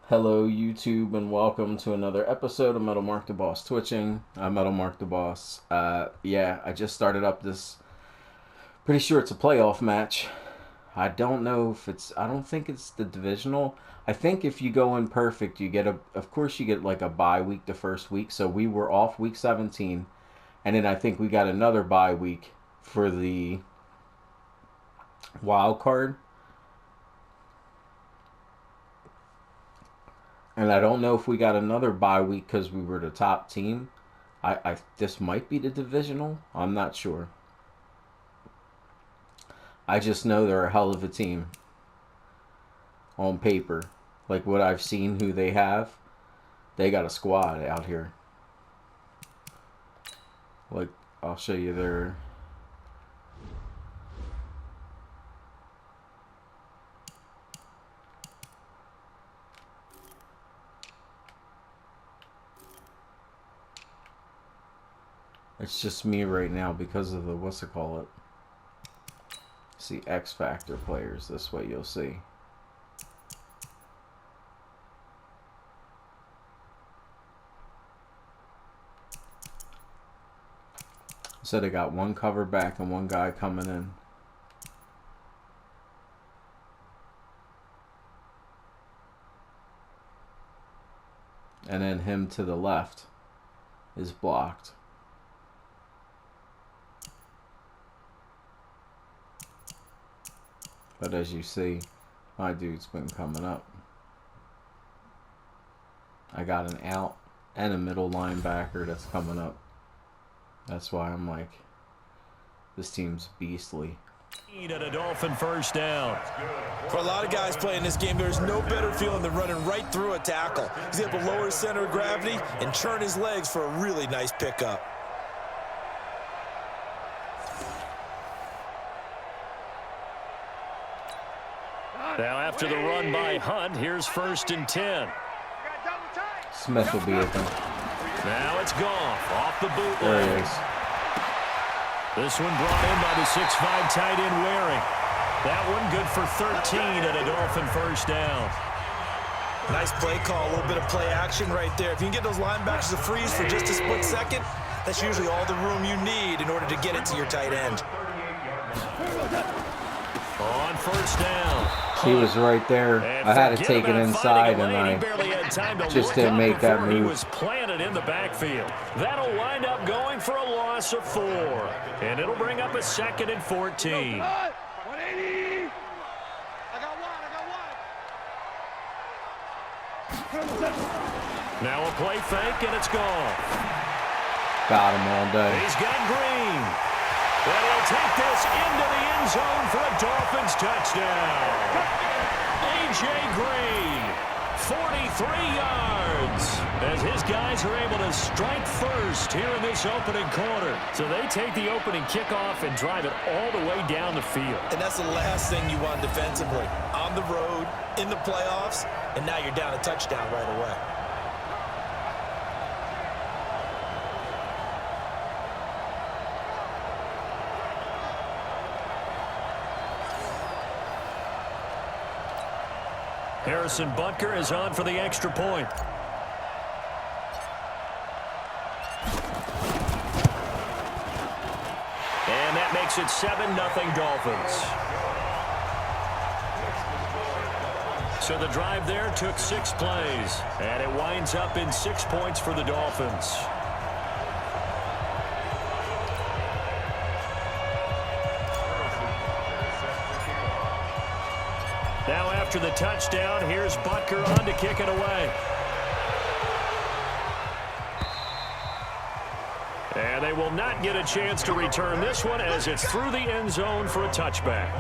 Hello, YouTube, and welcome to another episode of Metal Mark the Boss Twitching. I'm Metal Mark the Boss. I just started up this. Pretty sure it's a playoff match. I don't know if it's. I don't think it's the divisional. I think if you go in perfect, you get a. Of course, you get like a bye week the first week. So we were off week 17, and then I think we got another bye week for the wild card. And I don't know if we got another bye week because we were the top team. This might be the divisional. I'm not sure. I just know they're a hell of a team on paper. Like what I've seen, who they have, they got a squad out here. Like I'll show you their. It's just me right now because of the what's it call it. See X Factor players this way you'll see. So they got one cover back and one guy coming in. And then him to the left is blocked. But as you see, my dude's been coming up. I got an out and a middle linebacker that's coming up. That's why I'm like, this team's beastly. And a Dolphin first down. For a lot of guys playing this game, there's no better feeling than running right through a tackle. He's able to lower his center of gravity and turn his legs for a really nice pickup. Now after the run by Hunt, here's 1st and 10. Smith will be open. Now it's Goff off the bootleg. There he is. This one brought in by the 6'5" tight end Waring. That one good for 13 and a Dolphin first down. Nice play call, a little bit of play action right there. If you can get those linebackers to freeze for just a split second, that's usually all the room you need in order to get it to your tight end. On first down. He was right there. I had to take it inside, and I just didn't make that move. He was planted in the backfield. That'll wind up going for a loss of 4. And it'll bring up a 2nd and 14. 180. Now a play fake, and it's gone. Got him all day. He's got Green. And he'll take this into the end zone for a Dolphins touchdown. A.J. Green, 43 yards, as his guys are able to strike first here in this opening quarter. So they take the opening kickoff and drive it all the way down the field. And that's the last thing you want defensively. On the road, in the playoffs, and now you're down a touchdown right away. Harrison Butker is on for the extra point. And that makes it 7-0 Dolphins. So the drive there took 6 plays, and it winds up in 6 points for the Dolphins. Now after the touchdown, here's Butker on to kick it away. And they will not get a chance to return this one as it's through the end zone for a touchback.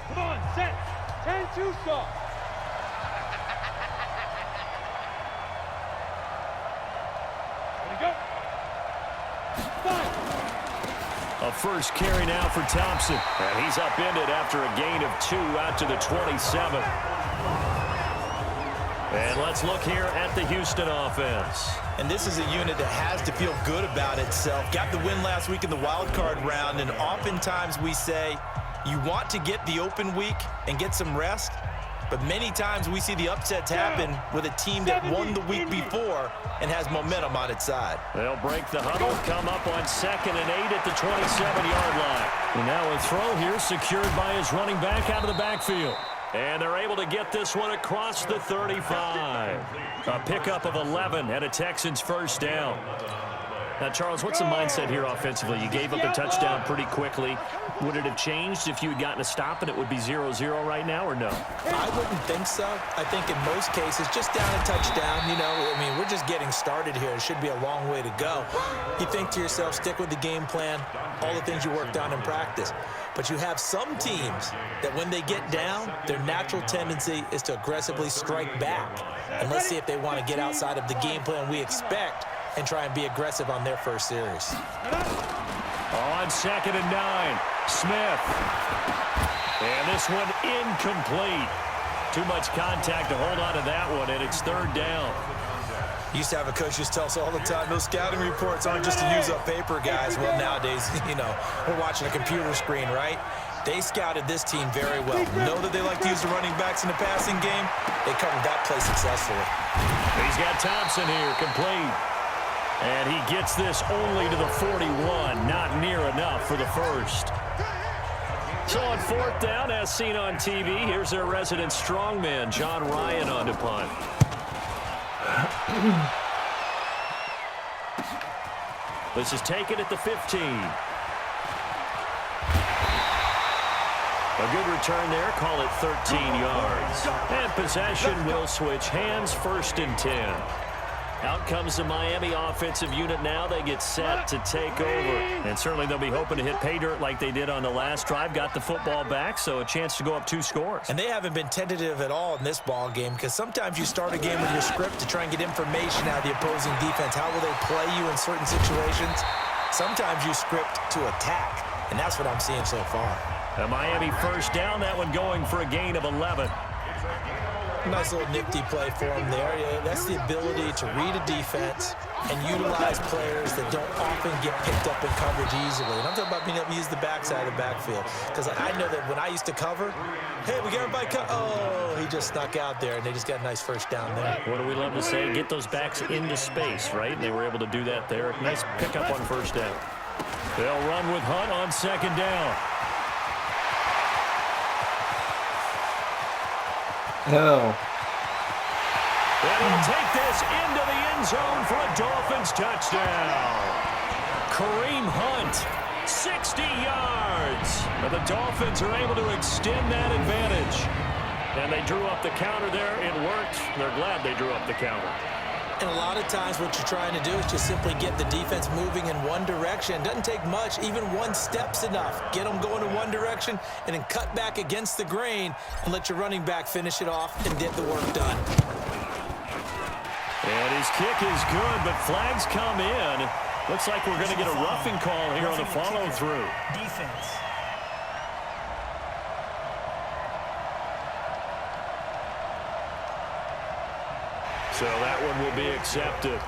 Come on, set. 10-2 stop. Ready, go. A first carry now for Thompson. And he's upended after a gain of 2 out to the 27. And let's look here at the Houston offense. And this is a unit that has to feel good about itself. Got the win last week in the wild card round, and oftentimes we say you want to get the open week and get some rest, but many times we see the upsets happen with a team that won the week before and has momentum on its side. They'll break the huddle, come up on 2nd and 8 at the 27-yard line. And now a throw here secured by his running back out of the backfield. And they're able to get this one across the 35. A pickup of 11 and a Texans first down. Now, Charles, what's the mindset here offensively? You gave up the touchdown pretty quickly. Would it have changed if you had gotten a stop and it would be 0-0 right now, or no? I wouldn't think so. I think in most cases, just down a touchdown, you know, I mean, we're just getting started here. It should be a long way to go. You think to yourself, stick with the game plan, all the things you worked on in practice. But you have some teams that when they get down, their natural tendency is to aggressively strike back. And let's see if they want to get outside of the game plan we expect and try and be aggressive on their first series. On 2nd and 9, Smith. And this one incomplete. Too much contact to hold on to that one, and it's 3rd down. Used to have a coach just tell us all the time, those scouting reports aren't just to use up paper, guys. Well, nowadays, you know, we're watching a computer screen, right? They scouted this team very well. Know that they like to use the running backs in the passing game. They covered that play successfully. He's got Thompson here, complete. And he gets this only to the 41, not near enough for the first. So on 4th down, as seen on TV, here's their resident strongman, John Ryan, on to punt. This is taken at the 15. A good return there, call it 13 yards. And possession will switch hands, 1st and 10. Out comes the Miami offensive unit now. They get set to take over. And certainly they'll be hoping to hit pay dirt like they did on the last drive. Got the football back, so a chance to go up 2 scores. And they haven't been tentative at all in this ball game, because sometimes you start a game with your script to try and get information out of the opposing defense. How will they play you in certain situations? Sometimes you script to attack, and that's what I'm seeing so far. A Miami first down, that one going for a gain of 11. Nice little nifty play for him there. Yeah, that's the ability to read a defense and utilize players that don't often get picked up in coverage easily. And I'm talking about being able to use the backside of the backfield. Because I know that when I used to cover, hey, we got everybody oh, he just snuck out there, and they just got a nice first down there. What do we love to say? Get those backs into space, right? And they were able to do that there. Nice pickup on first down. They'll run with Hunt on 2nd down. Oh. And he'll take this into the end zone for a Dolphins touchdown. Kareem Hunt, 60 yards. And the Dolphins are able to extend that advantage. And they drew up the counter there. It worked. They're glad they drew up the counter. And a lot of times what you're trying to do is just simply get the defense moving in one direction. It doesn't take much. Even one step's enough. Get them going in one direction and then cut back against the grain and let your running back finish it off and get the work done. And his kick is good, but flags come in. Looks like we're going to get a roughing call here on the follow-through. Defense. So that one will be accepted.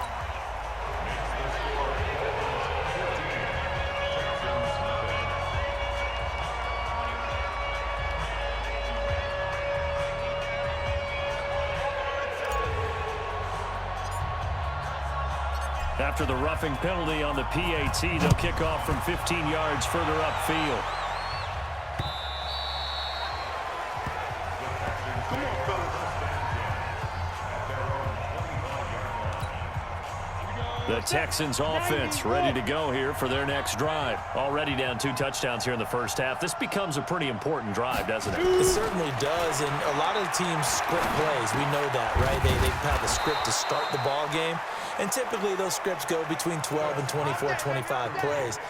After the roughing penalty on the PAT, they'll kick off from 15 yards further upfield. The Texans offense ready to go here for their next drive. Already down 2 touchdowns here in the first half. This becomes a pretty important drive, doesn't it? It certainly does, and a lot of the teams script plays. We know that, right? They have a script to start the ball game, and typically those scripts go between 12 and 24, 25 plays.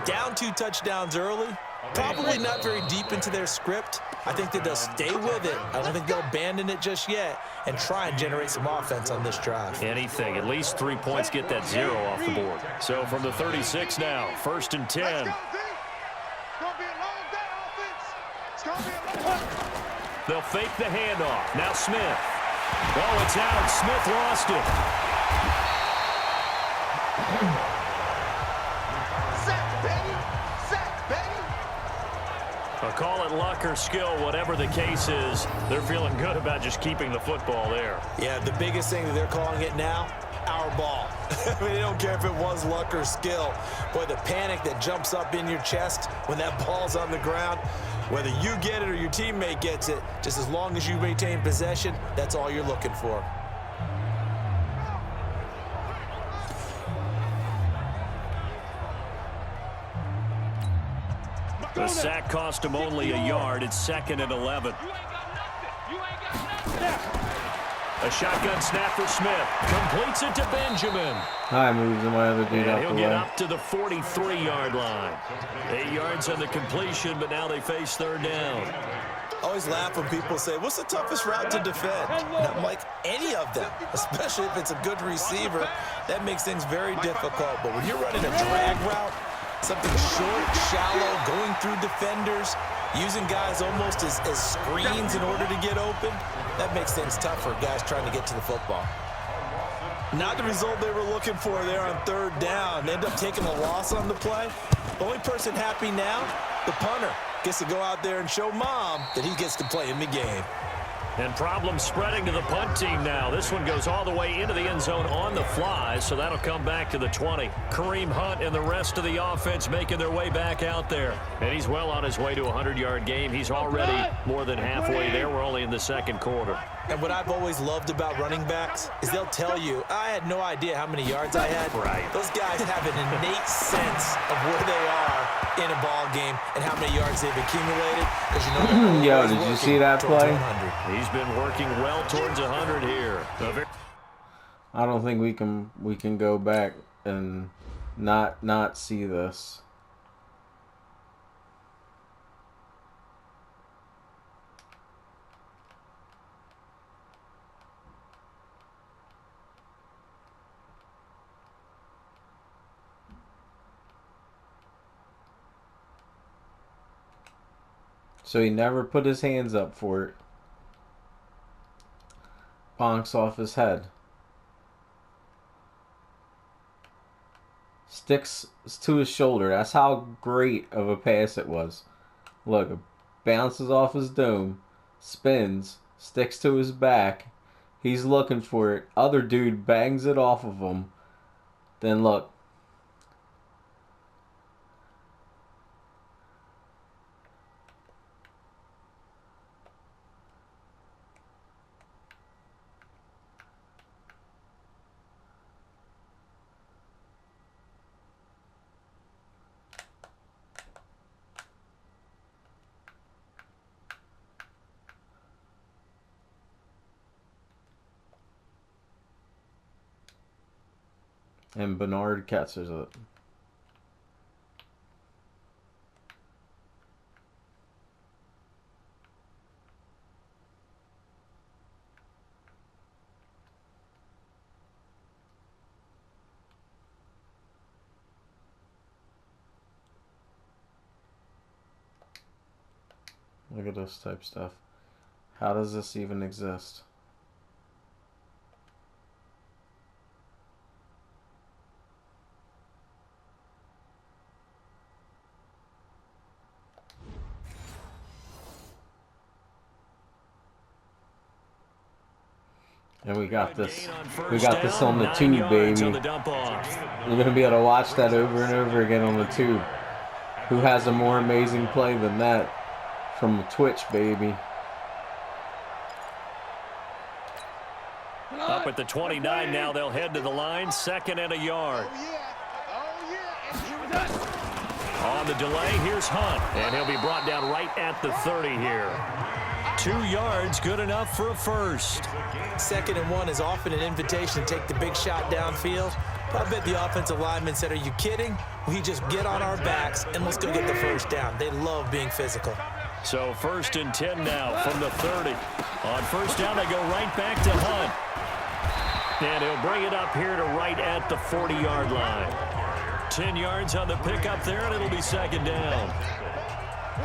Down 2 touchdowns early, probably not very deep into their script. I think that they'll stay with it. I don't think they'll abandon it just yet and try and generate some offense on this drive. Anything. At least 3 points, get that 0 off the board. So from the 36 now, 1st and 10. They'll fake the handoff. Now Smith. Oh, it's out. Smith lost it. Sack, baby! Sack, baby! I'll call it luck or skill, whatever the case is. They're feeling good about just keeping the football there. Yeah, the biggest thing that they're calling it now, our ball. I mean, they don't care if it was luck or skill. Boy, the panic that jumps up in your chest when that ball's on the ground, whether you get it or your teammate gets it, just as long as you maintain possession, that's all you're looking for. The sack cost him only a yard. It's 2nd and 11. A shotgun snap for Smith. Completes it to Benjamin. High moves and my other dude And out he'll the get way. up to the 43-yard line. 8 yards on the completion, but now they face 3rd down. I always laugh when people say, what's the toughest route to defend? And I'm like, any of them, especially if it's a good receiver. That makes things very difficult. But when you're running a drag route, something short, shallow, going through defenders, using guys almost as screens in order to get open, that makes things tough for guys trying to get to the football. Not the result they were looking for there on 3rd down. They end up taking a loss on the play. The only person happy now, the punter, gets to go out there and show mom that he gets to play in the game. And problems spreading to the punt team now. This one goes all the way into the end zone on the fly, so that'll come back to the 20. Kareem Hunt and the rest of the offense making their way back out there. And he's well on his way to a 100-yard game. He's already more than halfway there. We're only in the 2nd quarter. And what I've always loved about running backs is they'll tell you, I had no idea how many yards I had. Right. Those guys have an innate sense of where they are in a ball game and how many yards they've accumulated. Because you know Yo, did you see that play? He's been working well towards 100 here. I don't think we can go back and not see this. So he never put his hands up for it. Bonks off his head. Sticks to his shoulder. That's how great of a pass it was. Look, it bounces off his dome, spins, sticks to his back. He's looking for it. Other dude bangs it off of him. Then look. And Bernard catches it. Look at this type stuff. How does this even exist? And we got this. We got this on the tube, baby. We're gonna be able to watch that over and over again on the tube. Who has a more amazing play than that from Twitch, baby? Up at the 29 now, they'll head to the line. 2nd and a yard. On the delay, here's Hunt, and he'll be brought down right at the 30 here. 2 yards, good enough for a first. 2nd and 1 is often an invitation to take the big shot downfield. I bet the offensive lineman said, are you kidding? We just get on our backs and let's go get the first down. They love being physical. So 1st and 10 now from the 30. On 1st down, they go right back to Hunt. And he'll bring it up here to right at the 40-yard line. 10 yards on the pickup there, and it'll be 2nd down.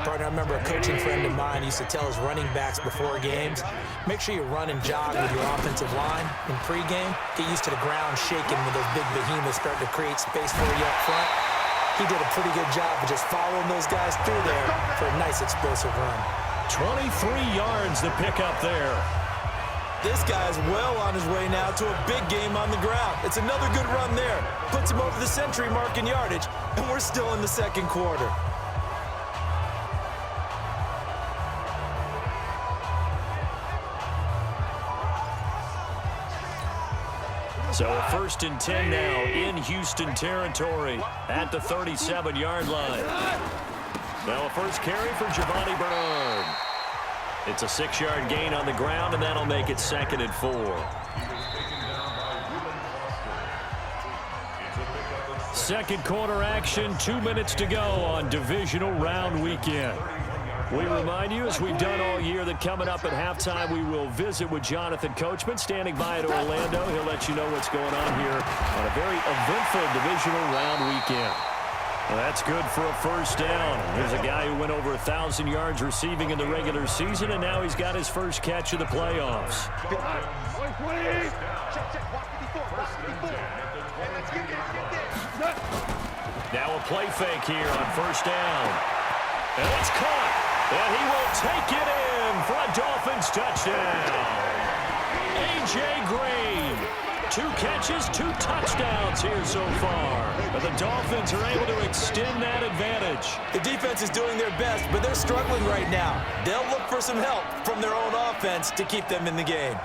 Partner, I remember a coaching friend of mine used to tell his running backs before games, make sure you run and jog with your offensive line in pregame. Get used to the ground shaking when those big behemoths start to create space for you up front. He did a pretty good job of just following those guys through there for a nice explosive run. 23 yards the pickup there. This guy's well on his way now to a big game on the ground. It's another good run there. Puts him over the century mark in yardage, and we're still in the second quarter. So a 1st and 10 now in Houston territory at the 37-yard line. Now a first carry for Giovanni Bernard. It's a 6-yard gain on the ground, and that'll make it 2nd and 4. Second quarter action, 2 minutes to go on divisional round weekend. We remind you, as we've done all year, that coming up at halftime, we will visit with Jonathan Coachman, standing by at Orlando. He'll let you know what's going on here on a very eventful divisional round weekend. Well, that's good for a first down. Here's a guy who went over 1,000 yards receiving in the regular season, and now he's got his first catch of the playoffs. Now a play fake here on first down. And it's caught. And he will take it in for a Dolphins touchdown. A.J. Green. 2 catches, 2 touchdowns here so far. But the Dolphins are able to extend that advantage. The defense is doing their best, but they're struggling right now. They'll look for some help from their own offense to keep them in the game.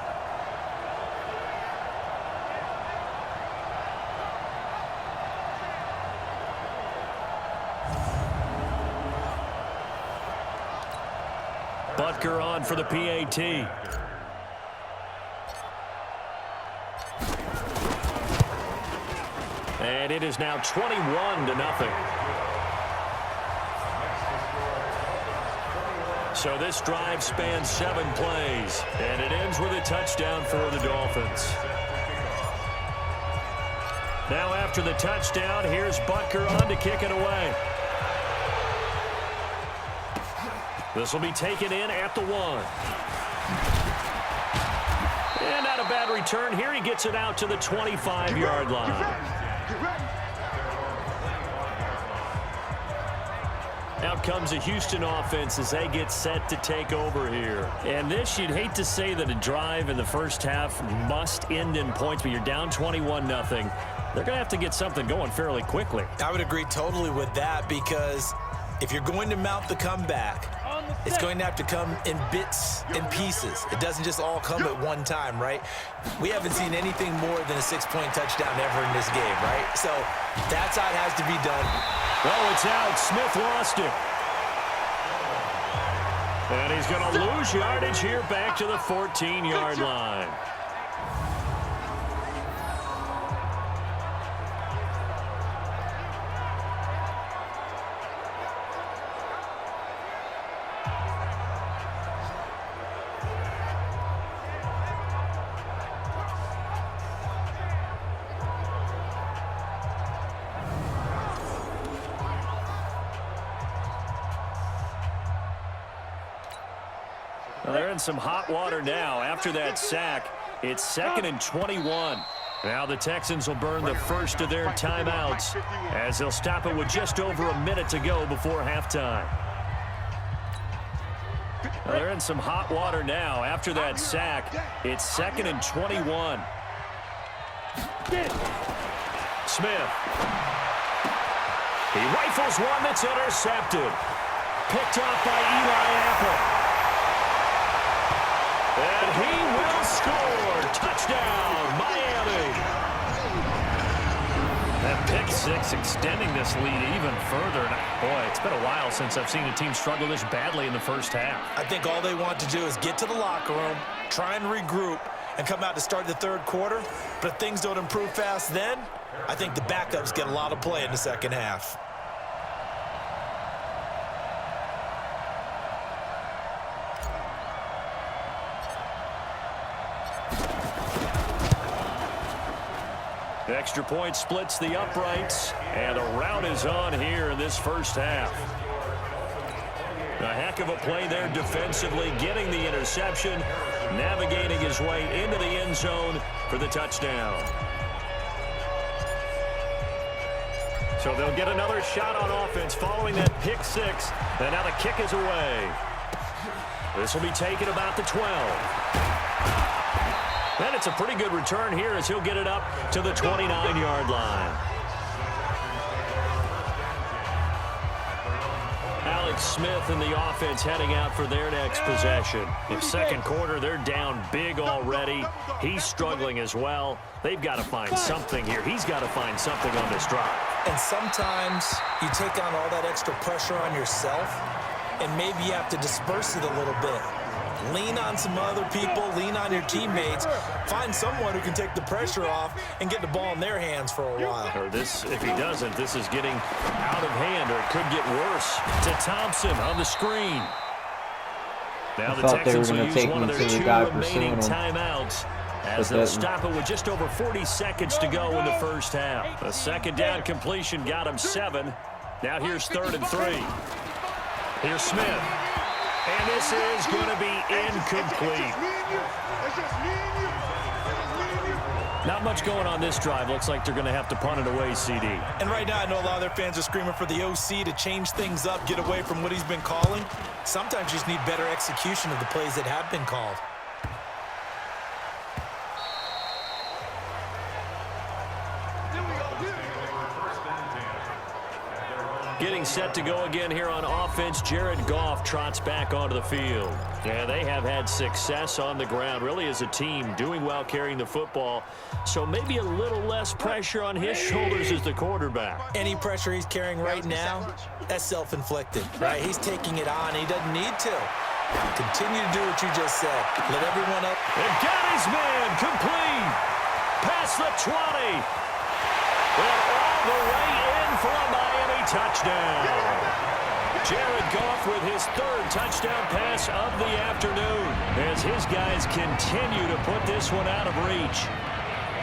Butker on for the PAT. And it is now 21-0. So this drive spans 7 plays, and it ends with a touchdown for the Dolphins. Now after the touchdown, here's Butker on to kick it away. This will be taken in at the 1. And not a bad return here. He gets it out to the 25-yard line. Out comes the Houston offense as they get set to take over here. And this, you'd hate to say that a drive in the first half must end in points, but you're down 21-0. They're going to have to get something going fairly quickly. I would agree totally with that, because if you're going to mount the comeback, it's going to have to come in bits and pieces. It doesn't just all come at one time, right? We haven't seen anything more than a 6-point touchdown ever in this game, right? So that's how it has to be done. Oh, it's out. Smith lost it. And he's going to lose yardage here back to the 14-yard line. Well, they're in some hot water now. After that sack, it's 2nd and 21. Now the Texans will burn the first of their timeouts as they'll stop it with just over a minute to go before halftime. Well, they're in some hot water now. After that sack, it's 2nd and 21. Smith. He rifles one that's intercepted. Picked off by Eli Apple. And he will score. Touchdown, Miami. That pick six extending this lead even further. Boy, it's been a while since I've seen a team struggle this badly in the first half. I think all they want to do is get to the locker room, try and regroup, and come out to start the third quarter. But if things don't improve fast then, I think the backups get a lot of play in the second half. Extra point splits the uprights, and a rout is on here in this first half. A heck of a play there defensively, getting the interception, navigating his way into the end zone for the touchdown. So they'll get another shot on offense following that pick six. And now the kick is away. This will be taken about the 12. And it's a pretty good return here as he'll get it up to the 29-yard line. Alex Smith and the offense heading out for their next possession. In second quarter, they're down big already. He's struggling as well. They've got to find something here. He's got to find something on this drive. And sometimes you take on all that extra pressure on yourself, and maybe you have to disperse it a little bit. Lean on some other people, lean on your teammates, find someone who can take the pressure off and get the ball in their hands for a while. Or this, if he doesn't, this is getting out of hand, or it could get worse. To Thompson on the screen. Now the Texans will use one of their 2 remaining timeouts as they'll stop it with just over 40 seconds to go in the first half. A second down completion got him 7. Now here's 3rd and 3. Here's Smith. And this is going to be incomplete. Not much going on this drive. Looks like they're going to have to punt it away, CD. And right now, I know a lot of their fans are screaming for the OC to change things up, get away from what he's been calling. Sometimes you just need better execution of the plays that have been called. Getting set to go again here on offense. Jared Goff trots back onto the field. Yeah, they have had success on the ground, really as a team, doing well carrying the football. So maybe a little less pressure on his shoulders as the quarterback. Any pressure he's carrying right now, that's self-inflicted, right? He's taking it on. He doesn't need to. Continue to do what you just said. Let everyone up. And got his man complete. Past the 20. And all the way in for a Miami touchdown. Jared Goff with his 3rd touchdown pass of the afternoon as his guys continue to put this one out of reach.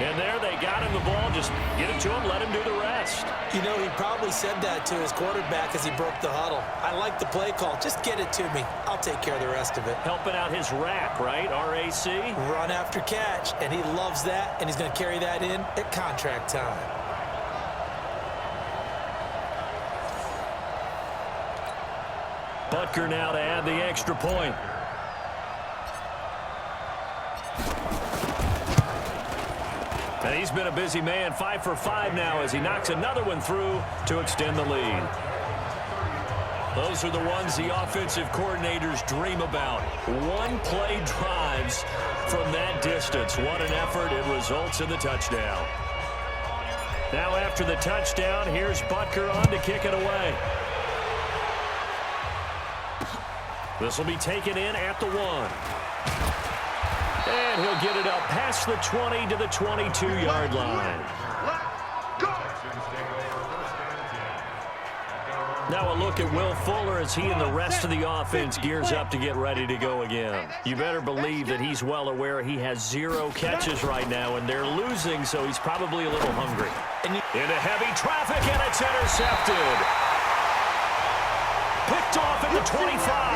And there they got him the ball. Just get it to him, let him do the rest. You know, he probably said that to his quarterback as he broke the huddle. I like the play call. Just get it to me. I'll take care of the rest of it. Helping out his rack, right? R-A-C? Run after catch. And he loves that, and he's going to carry that in at contract time. Butker now to add the extra point. And he's been a busy man, 5 for 5 now as he knocks another one through to extend the lead. Those are the ones the offensive coordinators dream about. One-play drives from that distance. What an effort. It results in the touchdown. Now after the touchdown, here's Butker on to kick it away. This will be taken in at the 1. And he'll get it up past the 20 to the 22-yard line. Now a look at Will Fuller as he and the rest of the offense gears up to get ready to go again. You better believe that he's well aware he has 0 catches right now, and they're losing, so he's probably a little hungry. Into heavy traffic, and it's intercepted. Picked off at the 25.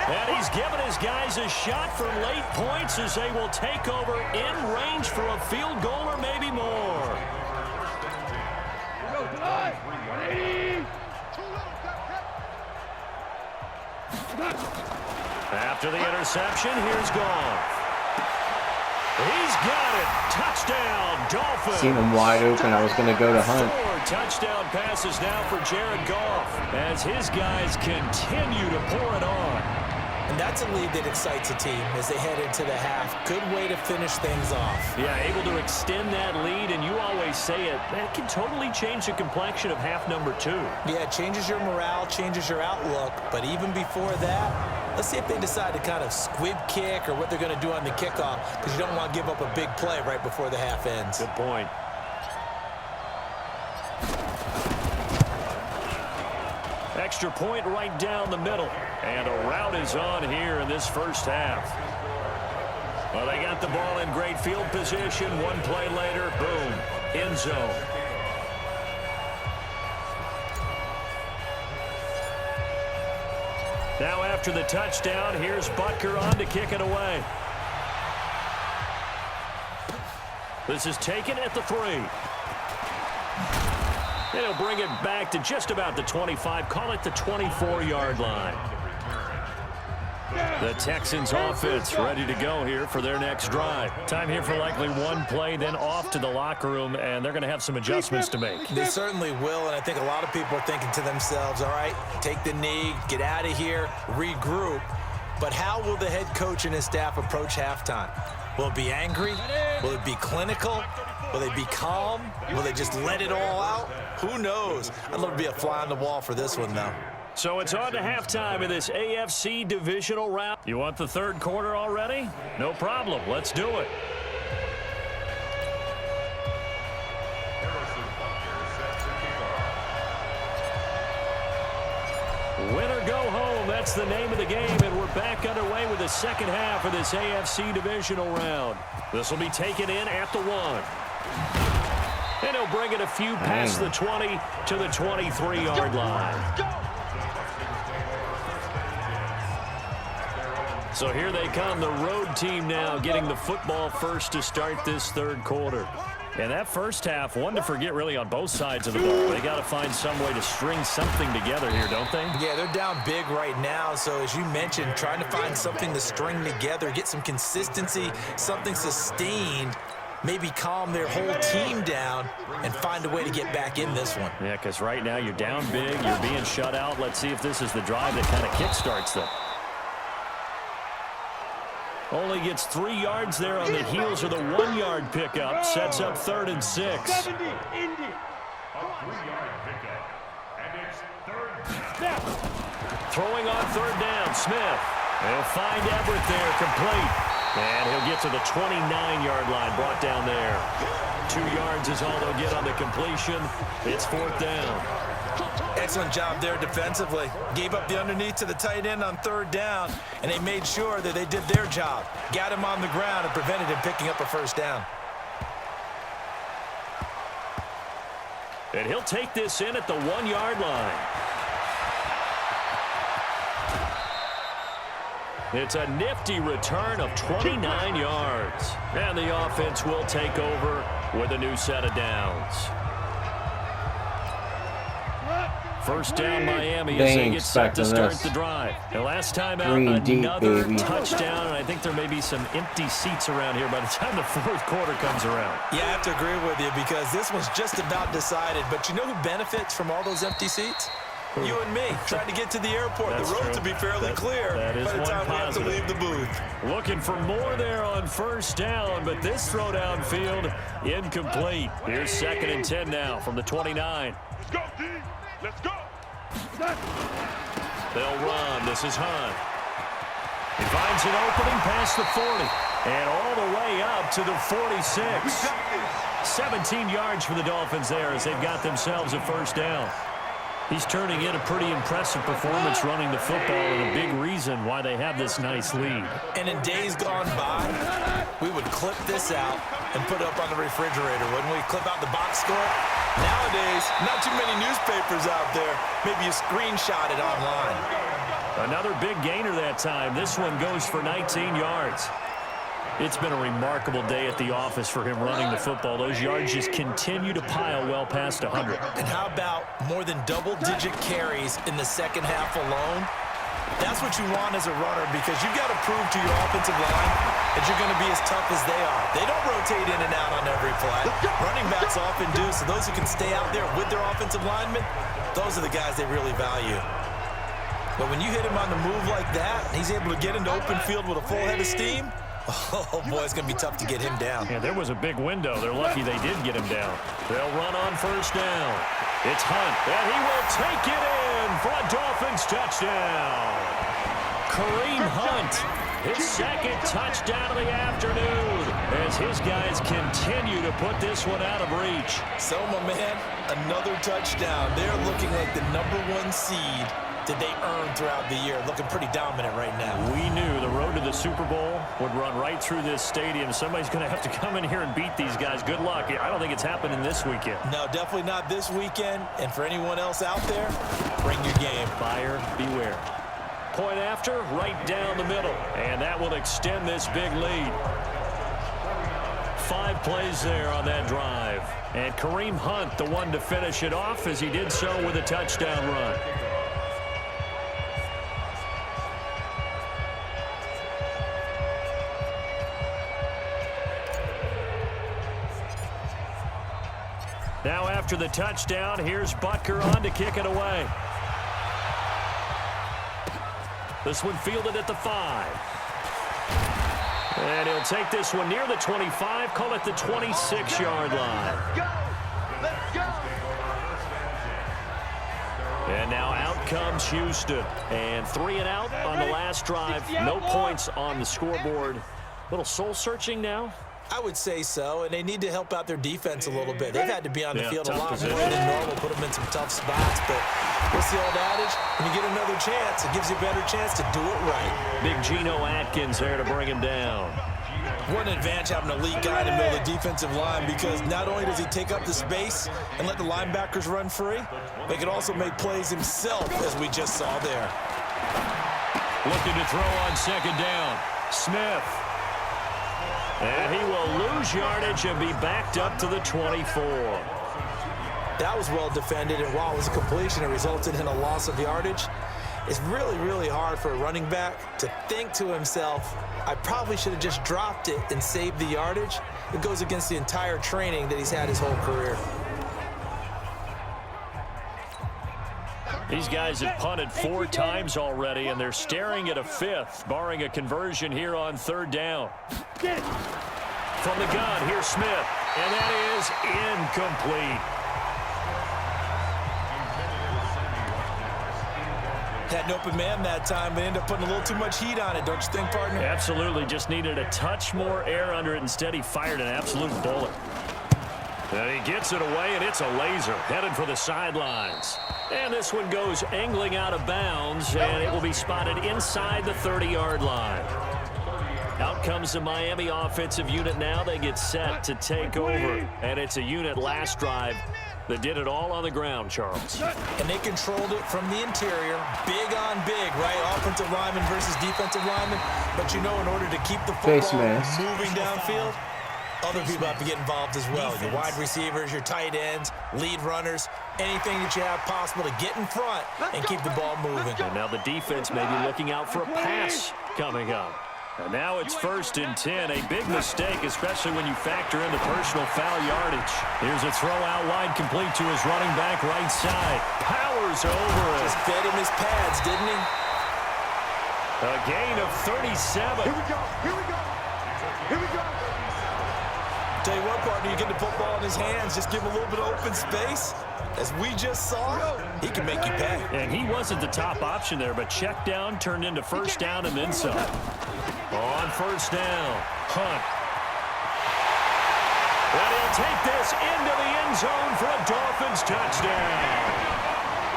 And he's given his guys a shot for late points as they will take over in range for a field goal or maybe more. After the interception, here's Goff. He's got it. Touchdown, Dolphins. Seen him wide open. I was going to go to Hunt. 4 touchdown passes now for Jared Goff as his guys continue to pour it on. And that's a lead that excites a team as they head into the half. Good way to finish things off. Yeah, able to extend that lead, and you always say it, that can totally change the complexion of half number 2. Yeah, it changes your morale, changes your outlook. But even before that, let's see if they decide to kind of squib kick or what they're going to do on the kickoff, because you don't want to give up a big play right before the half ends. Good point. Extra point right down the middle. And a rout is on here in this first half. Well, they got the ball in great field position. One play later, boom, end zone. Now after the touchdown, here's Butker on to kick it away. This is taken at the 3. And he'll bring it back to just about the 25. Call it the 24-yard line. The Texans offense ready to go here for their next drive. Time here for likely one play, then off to the locker room, and they're going to have some adjustments to make. They certainly will, and I think a lot of people are thinking to themselves, all right, take the knee, get out of here, regroup. But how will the head coach and his staff approach halftime? Will it be angry? Will it be clinical? Will they be calm? Will they just let it all out? Who knows? I'd love to be a fly on the wall for this one, though. So it's on to halftime in this AFC divisional round. You want the third quarter already? No problem. Let's do it. Win or go home, that's the name of the game, and we're back underway with the second half of this AFC divisional round. This will be taken in at the 1. And he'll bring it a few past the 20 to the 23-yard line. So here they come, the road team now getting the football first to start this third quarter. And that first half, one to forget really on both sides of the ball. They got to find some way to string something together here, don't they? Yeah, they're down big right now. So as you mentioned, trying to find something to string together, get some consistency, something sustained, maybe calm their whole team down and find a way to get back in this one. Yeah, because right now you're down big, you're being shut out. Let's see if this is the drive that kind of kickstarts them. Only gets 3 yards there on the heels of the 1-yard pickup. Sets up 3rd and 6. 70, Indy. A 3-yard pickup. And it's 3rd down. Throwing on 3rd down, Smith. He'll find Everett there, complete. And he'll get to the 29-yard line, brought down there. 2 yards is all they'll get on the completion. It's 4th down. Excellent job there defensively. Gave up the underneath to the tight end on 3rd down, and they made sure that they did their job. Got him on the ground and prevented him picking up a 1st down. And he'll take this in at the 1-yard line. It's a nifty return of 29 yards. And the offense will take over with a new set of downs. First down, Miami, as they get set to start the drive. And last time out, another touchdown, and I think there may be some empty seats around here by the time the 4th quarter comes around. Yeah, I have to agree with you because this one's just about decided. But you know who benefits from all those empty seats? You and me, trying to get to the airport. The road to be fairly clear by the time we have to leave the booth. Looking for more there on 1st down, but this throw downfield incomplete. Here's 2nd and 10 now from the 29. Let's go, D. Let's go. They'll run. This is Hunt. He finds an opening past the 40 and all the way up to the 46. 17 yards for the Dolphins there as they've got themselves a 1st down. He's turning in a pretty impressive performance running the football and a big reason why they have this nice lead. And in days gone by, we would clip this out and put it up on the refrigerator. Wouldn't we clip out the box score? Nowadays, not too many newspapers out there. Maybe you screenshot it online. Another big gainer that time. This one goes for 19 yards. It's been a remarkable day at the office for him running the football. Those yards just continue to pile well past 100. And how about more than double-digit carries in the second half alone? That's what you want as a runner because you've got to prove to your offensive line that you're going to be as tough as they are. They don't rotate in and out on every play. Running backs often do, so those who can stay out there with their offensive linemen, those are the guys they really value. But when you hit him on the move like that, and he's able to get into open field with a full head of steam, oh, boy, it's going to be tough to get him down. Yeah, there was a big window. They're lucky they did get him down. They'll run on 1st down. It's Hunt, and he will take it in for a Dolphins touchdown. Kareem Hunt, his 2nd touchdown of the afternoon as his guys continue to put this one out of reach. So, my man, another touchdown. They're looking like the #1 seed that they earned throughout the year. Looking pretty dominant right now. We knew the road to the Super Bowl would run right through this stadium. Somebody's going to have to come in here and beat these guys. Good luck. I don't think it's happening this weekend. No, definitely not this weekend. And for anyone else out there, bring your game. Buyer beware. point after, right down the middle. And that will extend this big lead. 5 plays there on that drive. And Kareem Hunt, the one to finish it off, as he did so with a touchdown run. Now after the touchdown, here's Butker on to kick it away. This one fielded at the 5. And he'll take this one near the 25, call it the 26-yard line. Let's go! Let's go! And now out comes Houston. And 3 and out on the last drive. No points on the scoreboard. Little soul-searching now. I would say so, and they need to help out their defense a little bit. They've had to be on the field a lot position. more than normal, put them in some tough spots. But what's the old adage? When you get another chance, it gives you a better chance to do it right. Big Geno Atkins there to bring him down. What an advantage having an elite guy in the middle of the defensive line, because not only does he take up the space and let the linebackers run free, they can also make plays himself, as we just saw there. Looking to throw on second down. Smith. And he will lose yardage and be backed up to the 24. That was well defended, and while it was a completion, it resulted in a loss of yardage. It's really, really hard for a running back to think to himself, I probably should have just dropped it and saved the yardage. It goes against the entire training that he's had his whole career. These guys have punted 4 times already, and they're staring at a 5th, barring a conversion here on 3rd down. From the gun, here's Smith, and that is incomplete. Had an open man that time, but ended up putting a little too much heat on it, don't you think, partner? Absolutely, just needed a touch more air under it. Instead, he fired an absolute bullet. And he gets it away, and it's a laser, headed for the sidelines. And this one goes angling out of bounds, and it will be spotted inside the 30-yard line. Out comes the Miami offensive unit now. They get set to take over, and it's a unit last drive that did it all on the ground, Charles. And they controlled it from the interior, big on big, right? Offensive lineman versus defensive lineman. But you know, in order to keep the football moving downfield, other people have to get involved as well. Your wide receivers, your tight ends, lead runners, anything that you have possible to get in front and keep the ball moving. And now the defense may be looking out for a pass coming up. And now it's 1st and 10. A big mistake, especially when you factor in the personal foul yardage. Here's a throw out wide, complete to his running back right side. Powers over it. Just fed him his pads, didn't he? A gain of 37. Here we go! Here we go! Here we go! Tell you what, partner, you get the football in his hands, just give him a little bit of open space. As we just saw, he can make you pay. And he wasn't the top option there, but check down turned into 1st down and then some. On 1st down, Hunt. And he'll take this into the end zone for a Dolphins touchdown.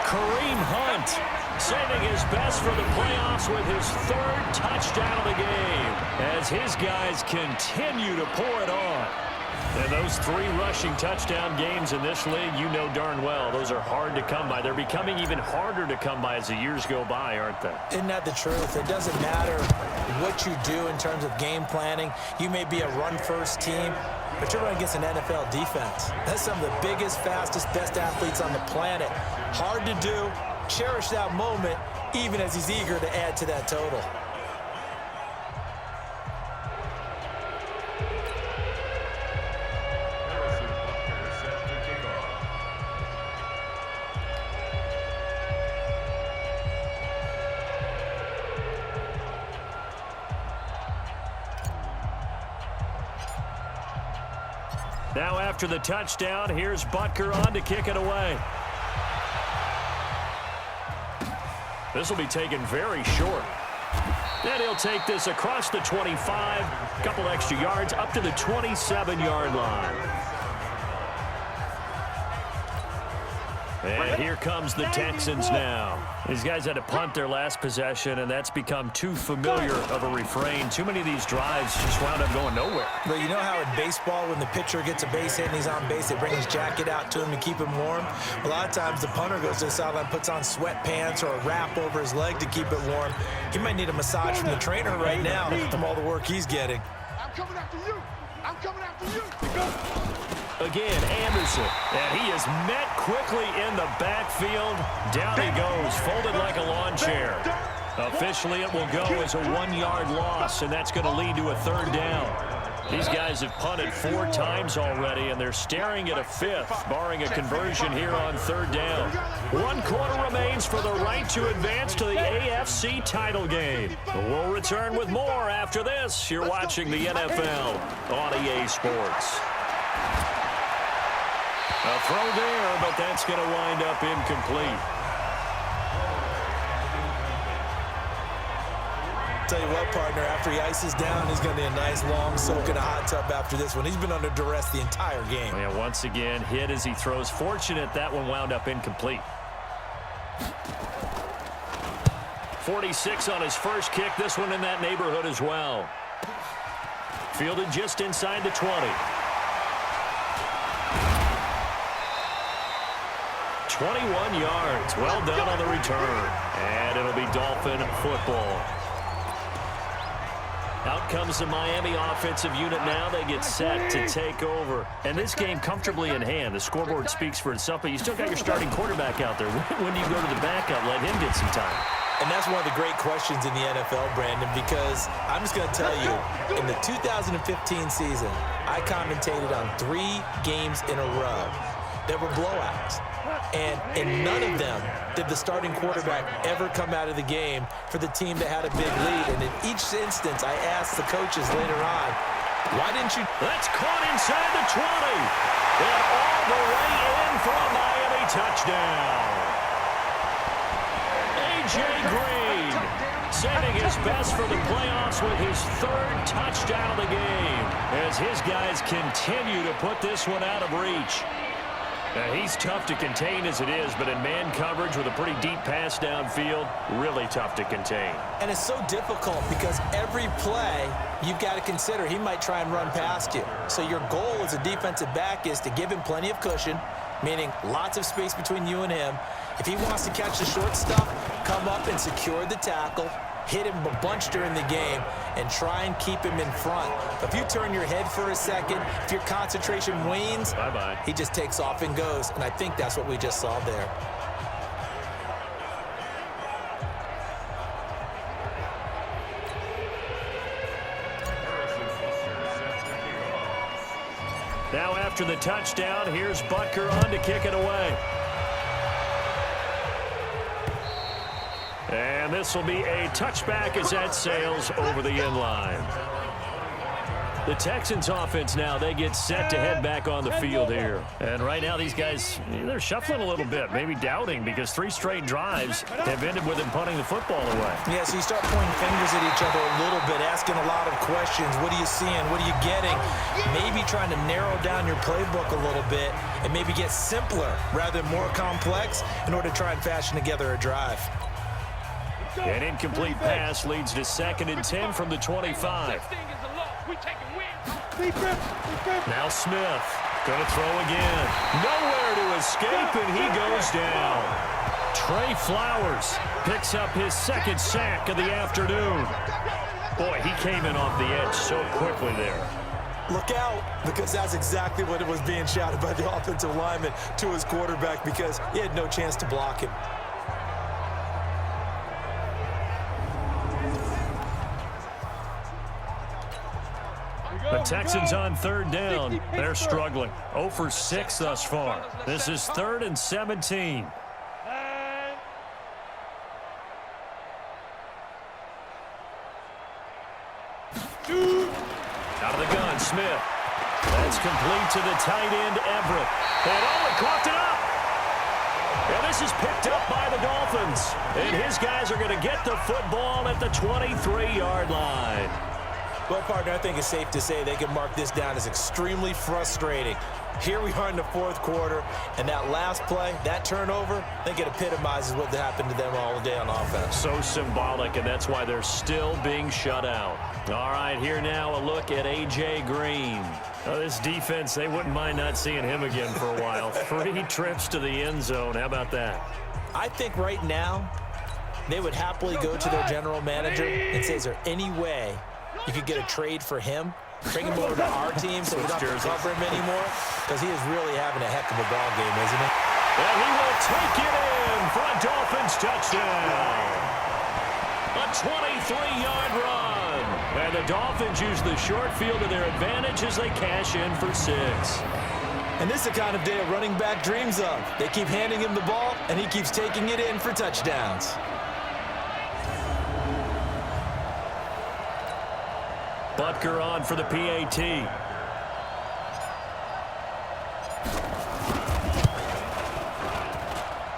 Kareem Hunt saving his best for the playoffs with his 3rd touchdown of the game as his guys continue to pour it on. And those 3 rushing touchdown games in this league, you know darn well, those are hard to come by. They're becoming even harder to come by as the years go by, aren't they? Isn't that the truth? It doesn't matter what you do in terms of game planning. You may be a run-first team, but you're running against an NFL defense. That's some of the biggest, fastest, best athletes on the planet. Hard to do. Cherish that moment, even as he's eager to add to that total. Now after the touchdown, here's Butker on to kick it away. This will be taken very short. Then he'll take this across the 25, a couple extra yards, up to the 27-yard line. And here comes the Texans now. These guys had to punt their last possession, and that's become too familiar of a refrain. Too many of these drives just wound up going nowhere. But you know how in baseball, when the pitcher gets a base hit and he's on base, they bring his jacket out to him to keep him warm? A lot of times the punter goes to the sideline, puts on sweatpants or a wrap over his leg to keep it warm. He might need a massage from the trainer right now from all the work he's getting. I'm coming after you. I'm coming after you. Again, Anderson, and he is met quickly in the backfield. Down he goes, folded like a lawn chair. Officially, it will go as a 1-yard loss, and that's going to lead to a 3rd down. These guys have punted 4 times already, and they're staring at a 5th, barring a conversion here on 3rd down. 1 quarter remains for the right to advance to the AFC title game. We'll return with more after this. You're watching the NFL on EA Sports. A throw there, but that's going to wind up incomplete. Tell you what, partner, after he ices down, he's going to be a nice long soak in a hot tub after this one. He's been under duress the entire game. Yeah, once again, hit as he throws. Fortunate that one wound up incomplete. 46 on his first kick. This one in that neighborhood as well. Fielded just inside the 20. 21 yards. Well done on the return. And it'll be Dolphin football. Out comes the Miami offensive unit now. They get set to take over. And this game comfortably in hand. The scoreboard speaks for itself, but you still got your starting quarterback out there. When do you go to the backup? Let him get some time. And that's one of the great questions in the NFL, Brandon, because I'm just going to tell you, in the 2015 season, I commentated on 3 games in a row that were blowouts. And in none of them did the starting quarterback ever come out of the game for the team that had a big lead. And in each instance, I asked the coaches later on, why didn't you? That's caught inside the 20. And all the way in for a Miami touchdown. A.J. Green saving his best for the playoffs with his 3rd touchdown of the game as his guys continue to put this one out of reach. Now, he's tough to contain as it is, but in man coverage with a pretty deep pass downfield, really tough to contain. And it's so difficult because every play you've got to consider he might try and run past you. So your goal as a defensive back is to give him plenty of cushion, meaning lots of space between you and him. If he wants to catch the short stuff, come up and secure the tackle, hit him a bunch during the game, and try and keep him in front. But if you turn your head for a second, if your concentration wanes, bye-bye, he just takes off and goes. And I think that's what we just saw there. Now after the touchdown, here's Butker on to kick it away. And this will be a touchback as that sails over the end line. The Texans offense now, they get set to head back on the field here. And right now these guys, they're shuffling a little bit, maybe doubting, because 3 straight drives have ended with them punting the football away. Yeah, so you start pointing fingers at each other a little bit, asking a lot of questions. What are you seeing? What are you getting? Maybe trying to narrow down your playbook a little bit and maybe get simpler rather than more complex in order to try and fashion together a drive. An incomplete pass leads to 2nd and 10 from the 25. Now Smith going to throw again. Nowhere to escape, and he goes down. Trey Flowers picks up his 2nd sack of the afternoon. Boy, he came in off the edge so quickly there. Look out, because that's exactly what it was being shouted by the offensive lineman to his quarterback, because he had no chance to block him. The Texans on 3rd down. They're struggling. 0 for 6 thus far. This is 3rd and 17. Out of the gun, Smith. That's complete to the tight end, Everett. And Owen coughed it up. And this is picked up by the Dolphins. And his guys are going to get the football at the 23-yard line. Well, partner, I think it's safe to say they can mark this down as extremely frustrating. Here we are in the fourth quarter, and that last play, that turnover, I think it epitomizes what happened to them all day on offense. So symbolic, and that's why they're still being shut out. All right, here now a look at A.J. Green. This defense, they wouldn't mind not seeing him again for a while. 3 trips to the end zone. How about that? I think right now they would happily go to their general manager and say, is there any way you could get a trade for him? Bring him over to our team so we don't have to cover him anymore, because he is really having a heck of a ball game, isn't he? And he will take it in for a Dolphins touchdown. A 23-yard run. And the Dolphins use the short field to their advantage as they cash in for 6. And this is the kind of day a running back dreams of. They keep handing him the ball, and he keeps taking it in for touchdowns. Butker on for the PAT.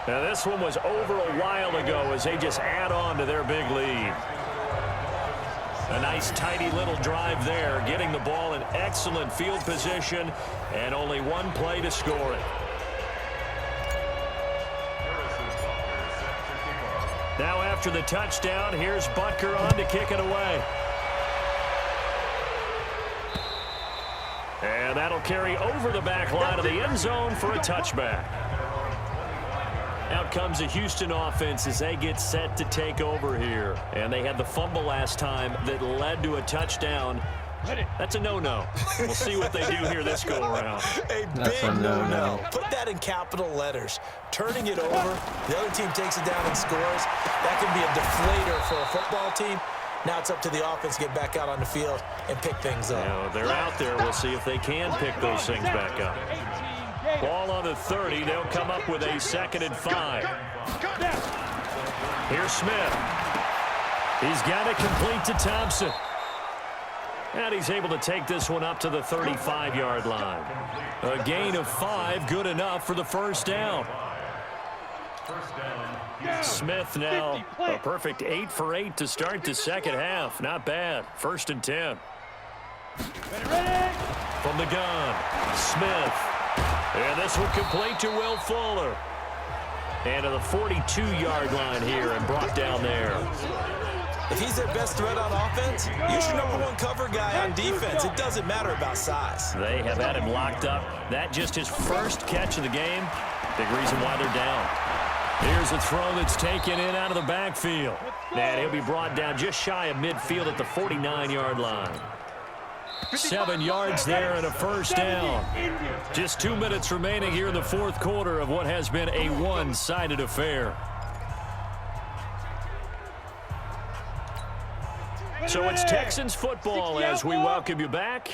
Now this one was over a while ago as they just add on to their big lead. A nice tidy little drive there, getting the ball in excellent field position, and only one play to score it. Now after the touchdown, here's Butker on to kick it away. And that'll carry over the back line of the end zone for a touchback. Out comes the Houston offense as they get set to take over here. And they had the fumble last time that led to a touchdown. That's a no-no. We'll see what they do here this go-around. A big no-no. Put that in capital letters. Turning it over, the other team takes it down and scores. That can be a deflator for a football team. Now it's up to the offense to get back out on the field and pick things up. Now, they're out there. We'll see if they can pick those things back up. Ball on the 30. They'll come up with a 2nd and 5. Here's Smith. He's got it complete to Thompson. And he's able to take this one up to the 35-yard line. A gain of 5, good enough for the first down. Smith now a perfect 8 for 8 to start the second half. Not bad. 1st and 10. From the gun, Smith. And this will complete to Will Fuller. And to the 42-yard line here and brought down there. If he's their best threat on offense, use your #1 cover guy on defense. It doesn't matter about size. They have had him locked up. That just his first catch of the game. Big reason why they're down. Here's a throw that's taken in out of the backfield. And he'll be brought down just shy of midfield at the 49-yard line. 7 yards there and a first down. Just 2 minutes remaining here in the fourth quarter of what has been a one-sided affair. So it's Texans football as we welcome you back.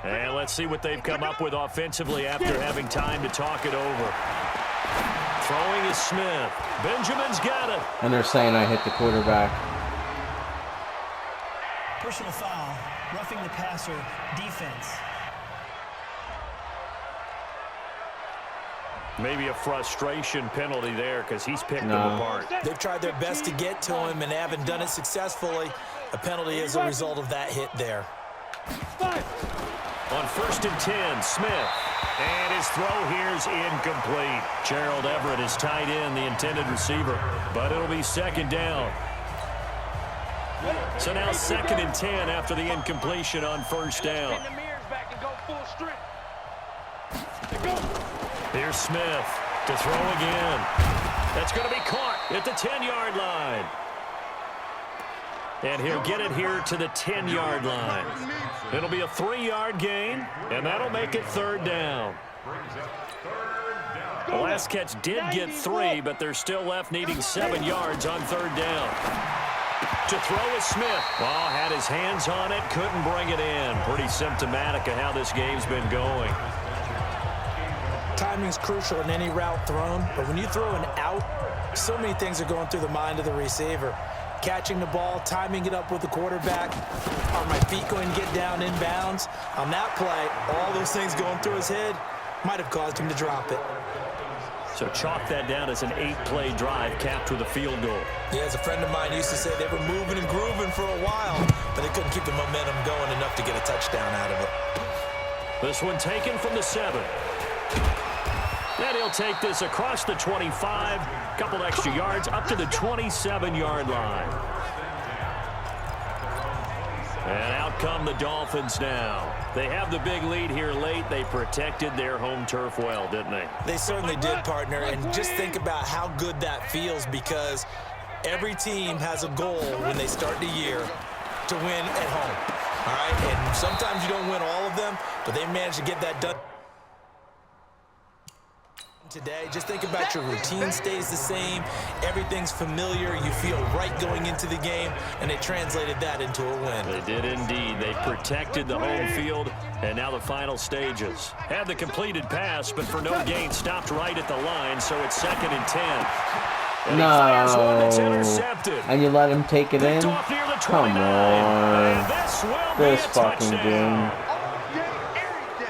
And let's see what they've come up with offensively after having time to talk it over. Throwing is Smith. Benjamin's got it. And they're saying I hit the quarterback. Personal foul, roughing the passer, defense. Maybe a frustration penalty there because he's picked them apart. They've tried their best to get to him and haven't done it successfully. A penalty is a result of that hit there. On 1st and 10, Smith. And his throw here's incomplete. Gerald Everett is tied in, the intended receiver. But it'll be 2nd down. So now 2nd and 10 after the incompletion on 1st down. Here's Smith to throw again. That's going to be caught at the 10-yard line. And he'll get it here to the 10-yard line. It'll be a 3-yard gain, and that'll make it 3rd down. The last catch did get 3, but they're still left needing 7 yards on 3rd down. To throw is Smith. Oh, had his hands on it, couldn't bring it in. Pretty symptomatic of how this game's been going. Timing's crucial in any route thrown, but when you throw an out, so many things are going through the mind of the receiver. Catching the ball, timing it up with the quarterback. Are my feet going to get down in bounds? On that play, all those things going through his head might have caused him to drop it. So chalk that down as an 8-play drive capped with a field goal. Yeah, as a friend of mine used to say, they were moving and grooving for a while, but they couldn't keep the momentum going enough to get a touchdown out of it. This one taken from the 7. And he'll take this across the 25, couple extra yards up to the 27-yard line. And out come the Dolphins now. They have the big lead here late. They protected their home turf well, didn't they? They certainly did, partner. And just think about how good that feels, because every team has a goal when they start the year to win at home. All right? And sometimes you don't win all of them, but they managed to get that done today. Just think about your routine stays the same. Everything's familiar. You feel right going into the game, and they translated that into a win. They did indeed. They protected the home field, and now the final stages. Had the completed pass, but for no gain, stopped right at the line, so it's 2nd and 10. And he fires one that's intercepted. And you let him take it in? Come on. This fucking game.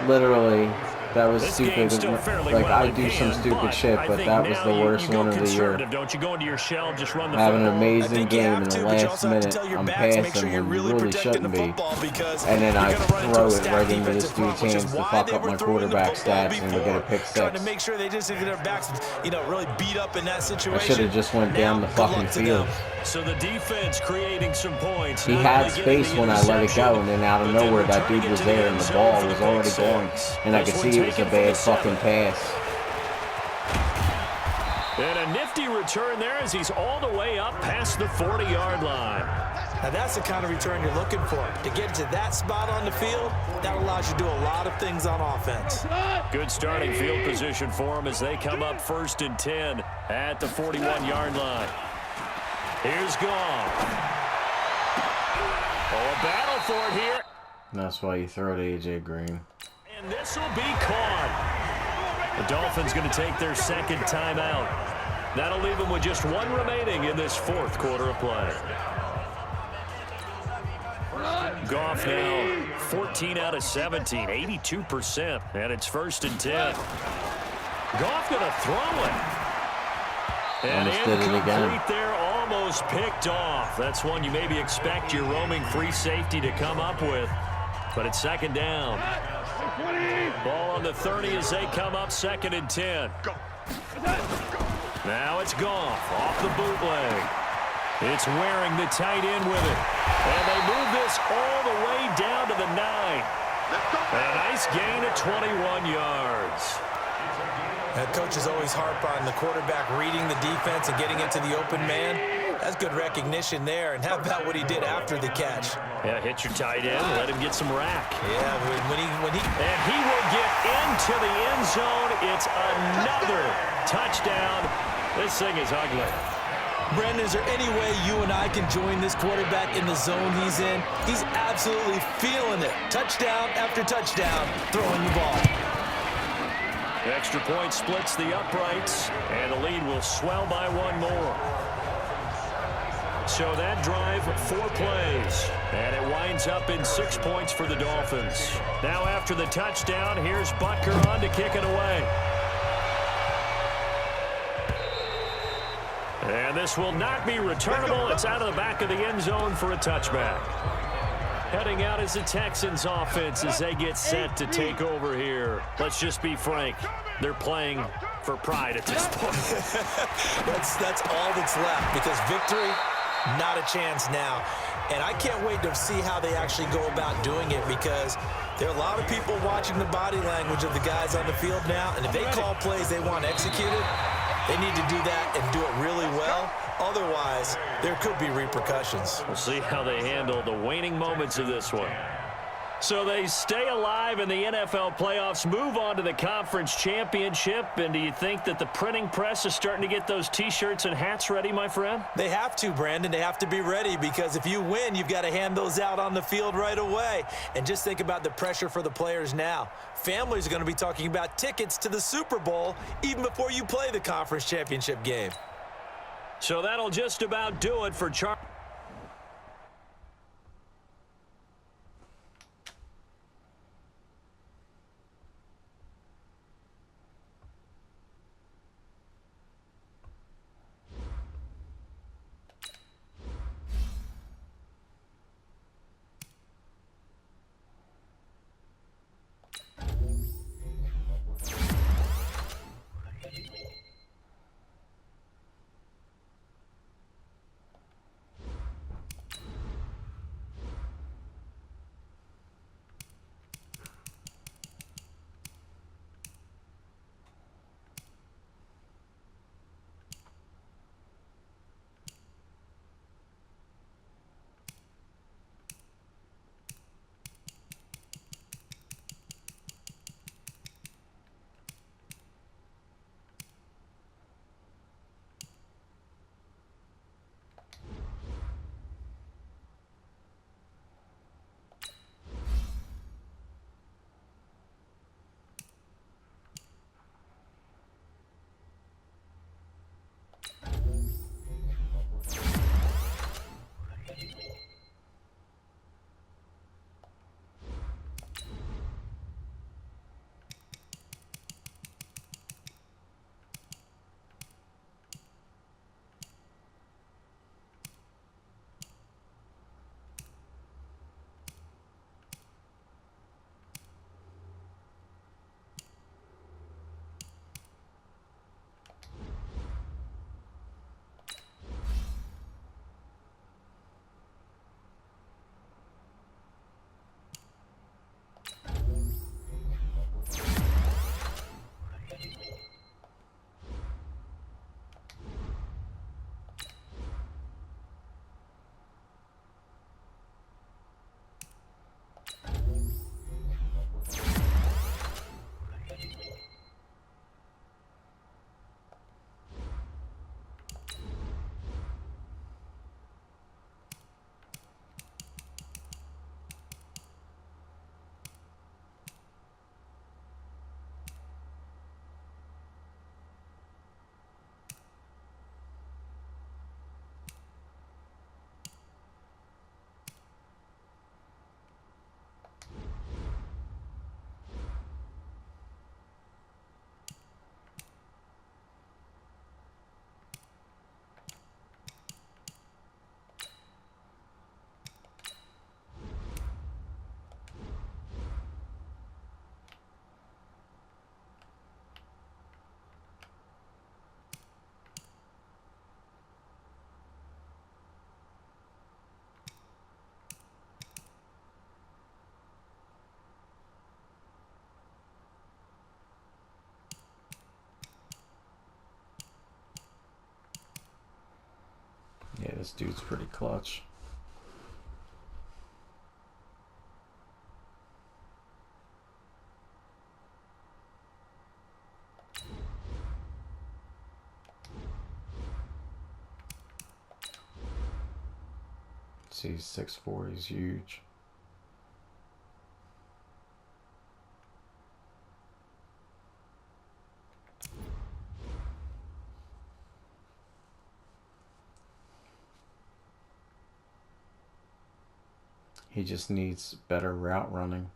Literally. That was stupid. Like, I do some stupid shit, but that was the worst one of the year. Don't you go into your shell, just run the Having an amazing game in the last minute, I'm passing when you really shouldn't be. And then I throw it right into this dude's hands to fuck up my quarterback stats and to get a pick six. To make sure they just get their backs, really beat up in that situation. I should have just went down the fucking field. So the defense creating some points. He had space when I let it go, and then out of nowhere that dude was there and the ball was already going. And I could see it was a bad fucking pass. And a nifty return there as he's all the way up past the 40-yard line. Now that's the kind of return you're looking for. To get to that spot on the field, that allows you to do a lot of things on offense. Good starting field position for them as they come up 1st and 10 at the 41-yard line. Here's Goff. Oh, a battle for it here. That's why you throw to A.J. Green. And this will be caught. The Dolphins going to take their 2nd timeout. That'll leave them with just 1 remaining in this 4th quarter of play. Goff now 14 out of 17, 82%, and it's 1st and 10. Goff going to throw it. And incomplete there, almost picked off. That's one you maybe expect your roaming free safety to come up with. But it's 2nd down. Ball on the 30 as they come up 2nd and 10. Now it's Goff off the bootleg. It's wearing the tight end with it. And they move this all the way down to the 9. A nice gain of 21 yards. Coaches always harp on the quarterback reading the defense and getting into the open man. That's good recognition there. And how about what he did after the catch? Yeah, hit your tight end, let him get some rack. Yeah, when he and he will get into the end zone. It's another touchdown. This thing is ugly. Brandon, is there any way you and I can join this quarterback in the zone he's in? He's absolutely feeling it. Touchdown after touchdown, throwing the ball. Extra point splits the uprights, and the lead will swell by 1 more. So that drive, 4 plays, and it winds up in 6 points for the Dolphins. Now after the touchdown, here's Butker on to kick it away. And this will not be returnable. It's out of the back of the end zone for a touchback. Heading out is the Texans offense as they get set to take over here. Let's just be frank. They're playing for pride at this point. That's all that's left, because victory, not a chance now. And I can't wait to see how they actually go about doing it, because there are a lot of people watching the body language of the guys on the field now. And if they call plays they want executed, they need to do that and do it really well. Otherwise, there could be repercussions. We'll see how they handle the waning moments of this one. So they stay alive in the NFL playoffs, move on to the conference championship. And do you think that the printing press is starting to get those T-shirts and hats ready, my friend? They have to, Brandon. They have to be ready, because if you win, you've got to hand those out on the field right away. And just think about the pressure for the players now. Families are going to be talking about tickets to the Super Bowl even before you play the conference championship game. So that'll just about do it for Charlie. This dude's pretty clutch. See, 6'4", he's huge. He just needs better route running.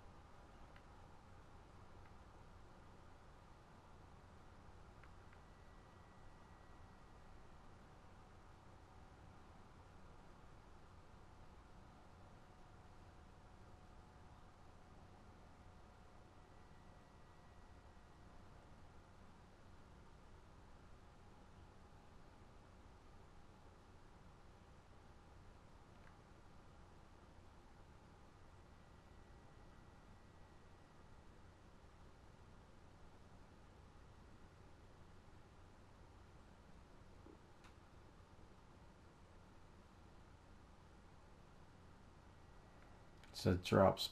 It said drops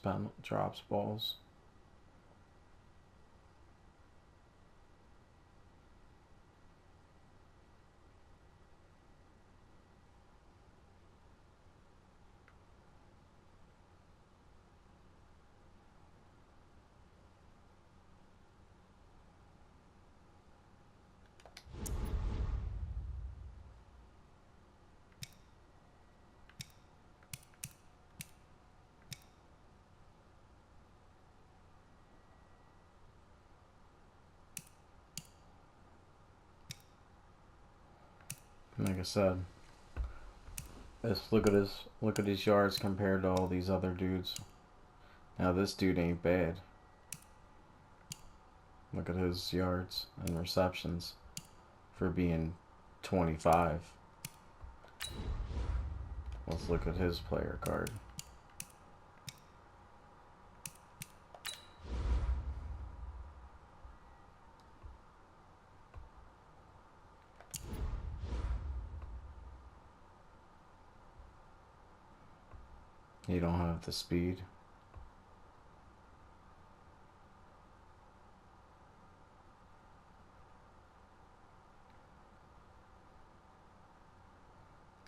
balls. Like I said, look at his yards compared to all these other dudes. Now this dude ain't bad. Look at his yards and receptions for being 25. Let's look at his player card. You don't have the speed.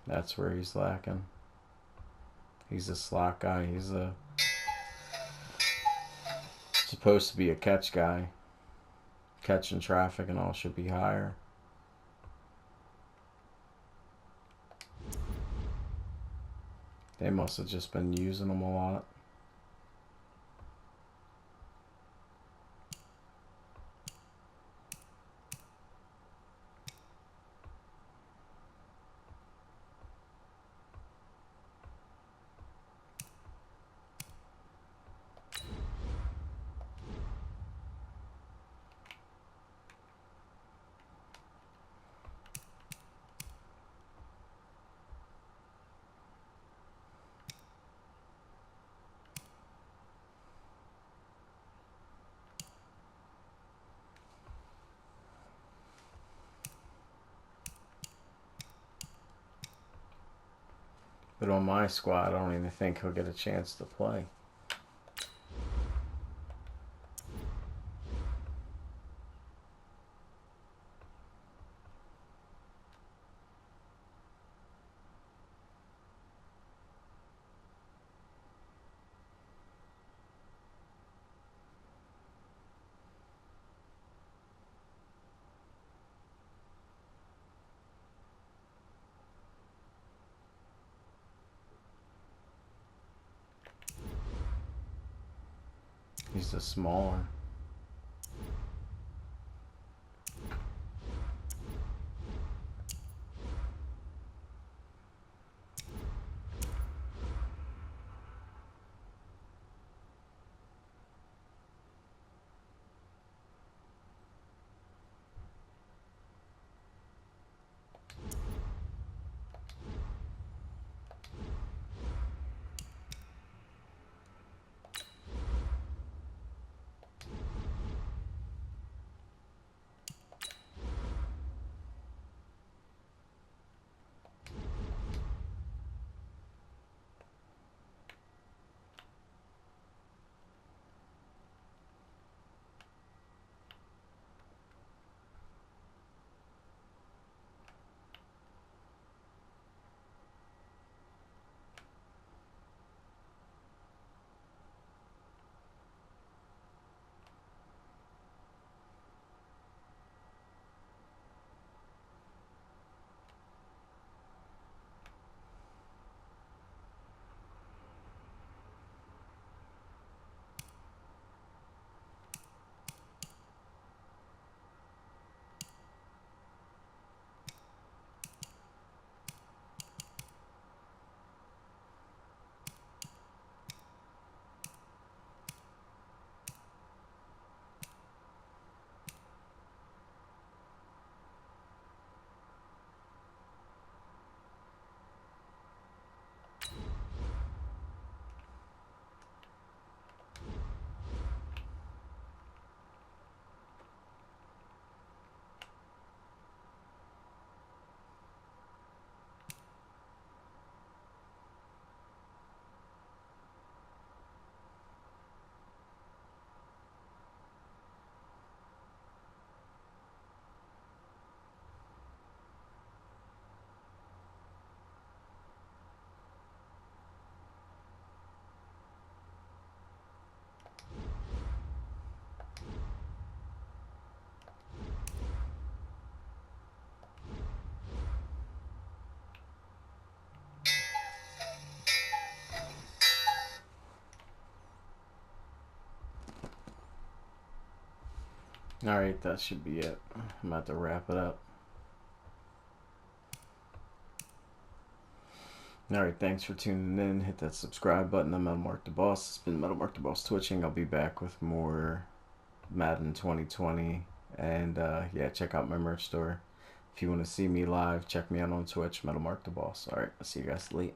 That's where he's lacking. He's a slot guy. He's supposed to be a catch guy. Catching traffic and all should be higher. They must have just been using him a lot. But on my squad, I don't even think he'll get a chance to play. He's the smaller. All right, that should be it. I'm about to wrap it up. All right, thanks for tuning in. Hit that subscribe button. I'm Metal Mark the Boss. It's been Metal Mark the Boss Twitching. I'll be back with more Madden 2020. And yeah, check out my merch store. If you want to see me live, check me out on Twitch, Metal Mark the Boss. All right, I'll see you guys late.